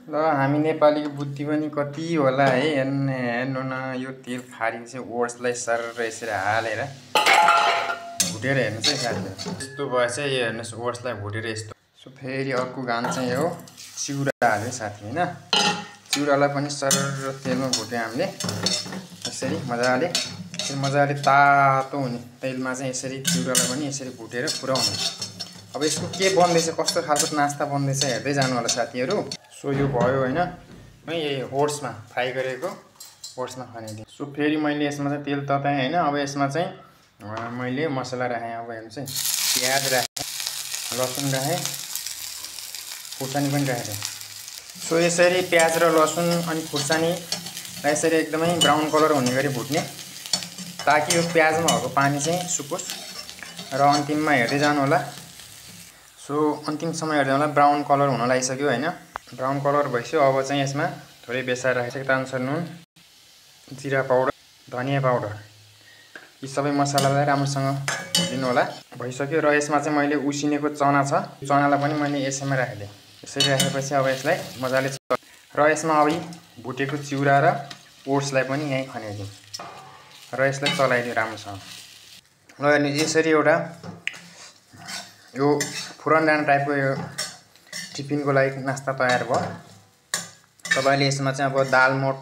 ल हामी नेपालीको बुद्धि पनि कति होला है। हेर्नु न यो तेल खारिन्छ ओट्सलाई सर यसरी हालेर भुटेर हेर्नुहोस् है साथीहरु। यस्तो भएछ यो हेर्नुहोस् ओट्सलाई भुटेर यस्तो। सो फेरि अर्को गान चाहिँ यो चिउरा हाल्यो साथी हैन। चिउरालाई पनि सर तेलमा भुट्यो हामीले यसरी मजाले तातो हुने तेलमा चाहिँ यसरी चिउरालाई पनि यसरी भुटेर पुराउनु। अब यसको के बन्दैछ कस्तो खालको नास्ता बन्दैछ हेर्दै जानु होला साथीहरु। सो यो भयो हैन यही ओट्समा फ्राई गरेको ओट्समा खनाइदिए। सो फेरि मैले यसमा चाहिँ तेल तताएँ हैन। अब यसमा चाहिँ मैले मसला राखेँ। अब हेर्नुस् है प्याज राखेँ, लसुन राखेँ, खुर्सानी पनि राखेँ। सो यसरी प्याज र लसुन अनि खुर्सानीलाई यसरी एकदमै ब्राउन कलर हुने गरी भुट्ने ताकि यो प्याजमा भएको पानी चाहिँ सुकोस्। र अन्तिममा हेर्दै जानु होला। सो अन्तिमसम्म हेर्दै होला। ब्राउन कलर हुन लागिसक्यो हैन। ब्राउन कलर भइसक्यो। अब चाहिँ यसमा थोरै बेसार राखेको तानसर नुन, जिरा पाउडर, धनिया पाउडर यी सबै मसलालाई राम्रोसँग भुटिनु होला। भइसक्यो। र यसमा चाहिँ मैले उसिनेको चना छ, चनालाई पनि मैले यसैमा राखिदिएँ। यसरी राखेपछि अब यसलाई मजाले र यसमा अब भुटेको चिउरा र ओट्सलाई पनि यही खनाइदिउँ र यसलाई चलाइदिउँ राम्रोसँग। ल हेर्नु यसरी एउटा यो फुरनदाना टाइपको यो टिफिनको लागि नास्ता तयार भयो। तपाईले यसमा चाहिँ अब दालमोट,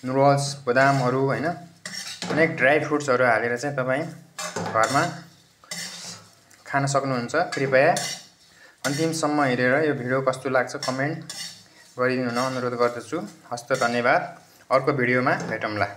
नुडल्स, बदामहरु हैन अनेक ड्राई फ्रुट्सहरु हालेर चाहिँ तपाई घरमा खान सक्नुहुन्छ। कृपया अन्तिमसम्म हेरेर यो भिडियो कस्तो लाग्छ कमेन्ट गरिदिनु हुन अनुरोध गर्दछु। हस्त धन्यवाद। अर्को भिडियोमा भेटौँला।